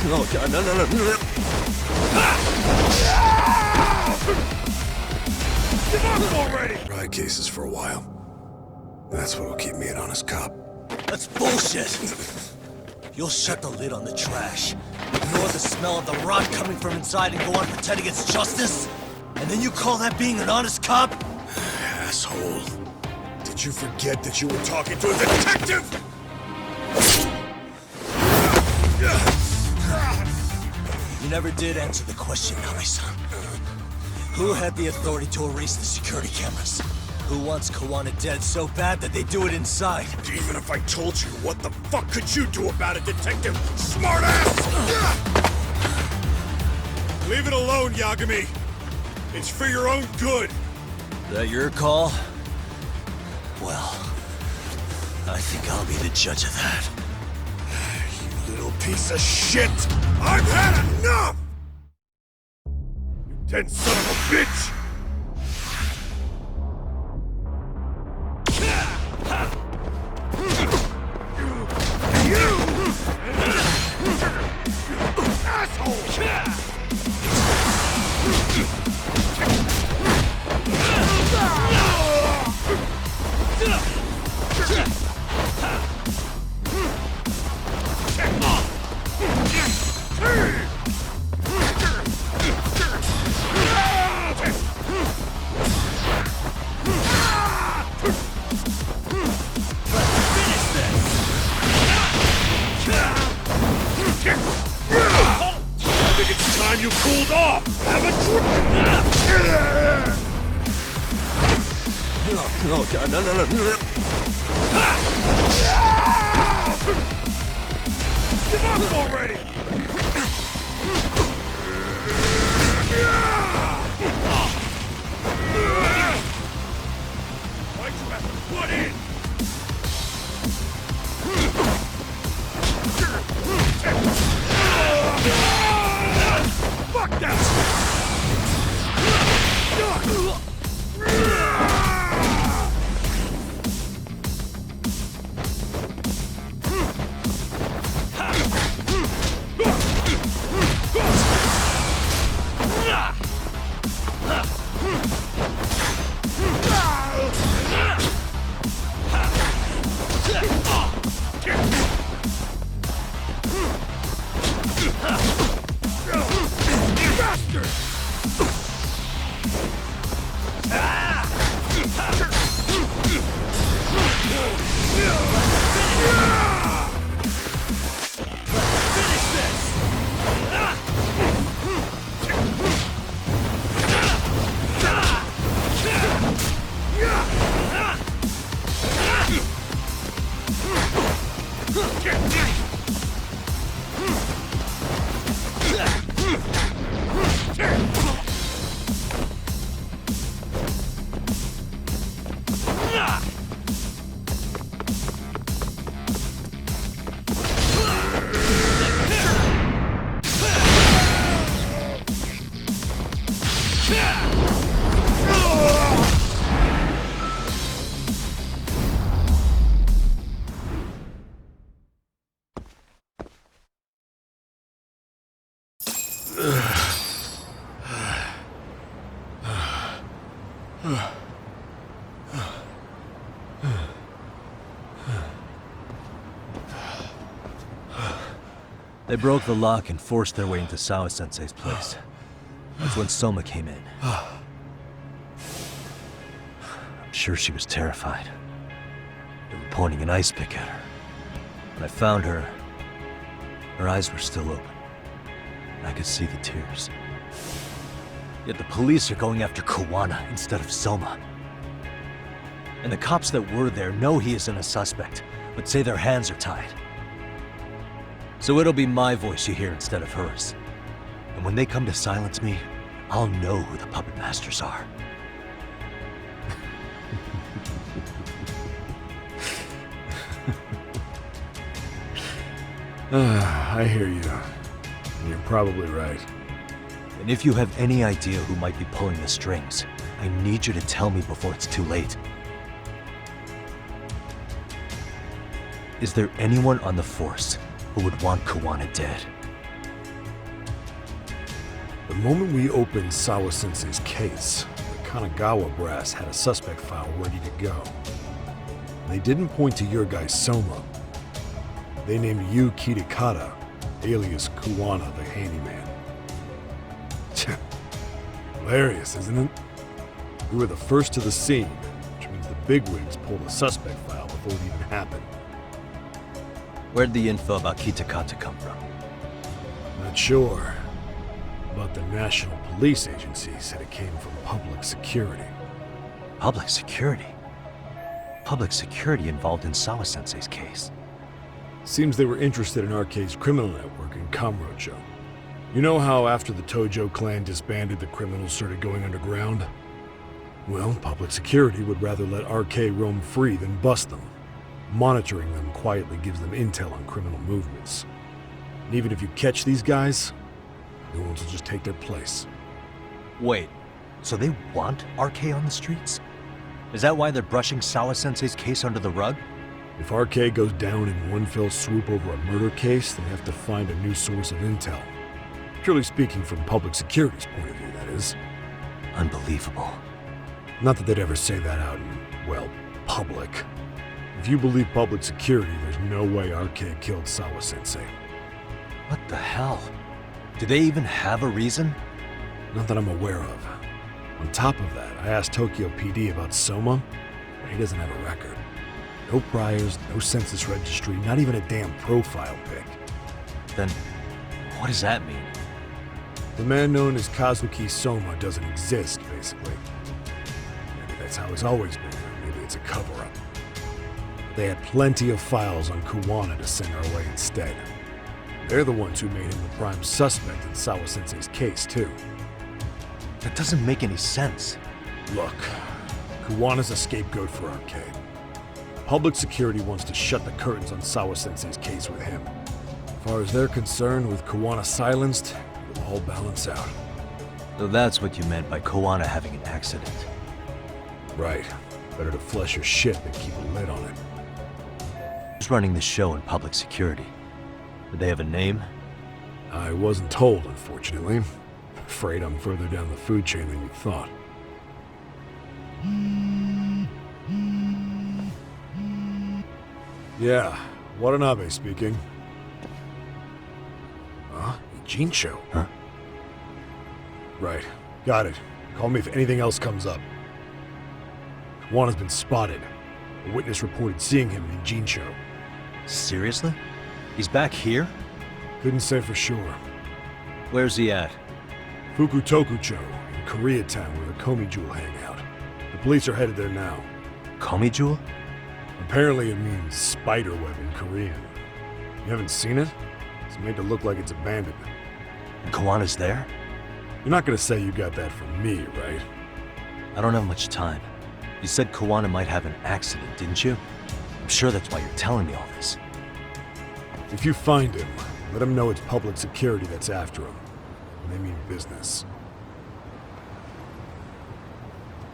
Oh God, no. Give up already! Ride cases for a while. That's what'll keep me an honest cop. That's bullshit! You'll shut the lid on the trash, ignore the smell of the rot coming from inside and go on pretending it's justice? And then you call that being an honest cop? Asshole. Did you forget that you were talking to a detective? You never did answer the question, Nabe-san. Who had the authority to erase the security cameras? Who wants Kuwana dead so bad that they do it inside? Even if I told you, what the fuck could you do about it, detective? Smartass! Leave it alone, Yagami. It's for your own good. That your call? Well, I think I'll be the judge of that. You little piece of shit! I've had enough! You dead son of a bitch! You cooled off! Have a drink! Oh God, no. Give up already! Why'd you have to put in? Fuck that! They broke the lock and forced their way into Sawa-sensei's place. That's when Soma came in. I'm sure she was terrified. They were pointing an ice pick at her. When I found her, her eyes were still open. And I could see the tears. Yet the police are going after Kuwana instead of Soma. And the cops that were there know he isn't a suspect, but say their hands are tied. So it'll be my voice you hear instead of hers. And when they come to silence me, I'll know who the puppet masters are. I hear you. You're probably right. And if you have any idea who might be pulling the strings, I need you to tell me before it's too late. Is there anyone on the force who would want Kuwana dead? The moment we opened Sawa-sensei's case, the Kanagawa brass had a suspect file ready to go. They didn't point to your guy Soma. They named you Kitakata, alias Kuwana the handyman. Hilarious, isn't it? We were the first to the scene, which means the bigwigs pulled the suspect file before it even happened. Where'd the info about Kitakata come from? Not sure, but the National Police Agency said it came from public security. Public security? Public security involved in Sawa-sensei's case. Seems they were interested in RK's criminal network in Kamurocho. You know how after the Tojo clan disbanded, the criminals started going underground? Well, public security would rather let RK roam free than bust them. Monitoring them quietly gives them intel on criminal movements. And even if you catch these guys, new ones will just take their place. Wait, so they want RK on the streets? Is that why they're brushing Sawa-sensei's case under the rug? If RK goes down in one fell swoop over a murder case, they have to find a new source of intel. Purely speaking, from public security's point of view, that is. Unbelievable. Not that they'd ever say that out in, well, public. If you believe public security, there's no way RK killed Sawa-sensei. What the hell? Do they even have a reason? Not that I'm aware of. On top of that, I asked Tokyo PD about Soma, but he doesn't have a record. No priors, no census registry, not even a damn profile pic. Then, what does that mean? The man known as Kazuki Soma doesn't exist, basically. Maybe that's how it's always been, or maybe it's a cover-up. They had plenty of files on Kuwana to send our way instead. They're the ones who made him the prime suspect in Sawa-sensei's case, too. That doesn't make any sense. Look, Kuwana's a scapegoat for RK. Public security wants to shut the curtains on Sawa-sensei's case with him. As far as they're concerned, with Kuwana silenced, it'll all balance out. So that's what you meant by Kuwana having an accident. Right. Better to flush your shit than keep a lid on it. Who's running the show in public security? Do they have a name? I wasn't told, unfortunately. Afraid I'm further down the food chain than you thought. Yeah, Watanabe speaking. Huh? Ijincho? Huh? Right. Got it. Call me if anything else comes up. Juan has been spotted. A witness reported seeing him in Ijincho. Seriously? He's back here? Couldn't say for sure. Where's he at? Fukutokucho, in Koreatown, where the Komi Jewel hang out. The police are headed there now. Komi Jewel? Apparently it means spiderweb in Korean. You haven't seen it? It's made to look like it's abandoned. And Kawana's there? You're not gonna say you got that from me, right? I don't have much time. You said Kuwana might have an accident, didn't you? I'm sure that's why you're telling me all this. If you find him, let him know it's public security that's after him. And they mean business.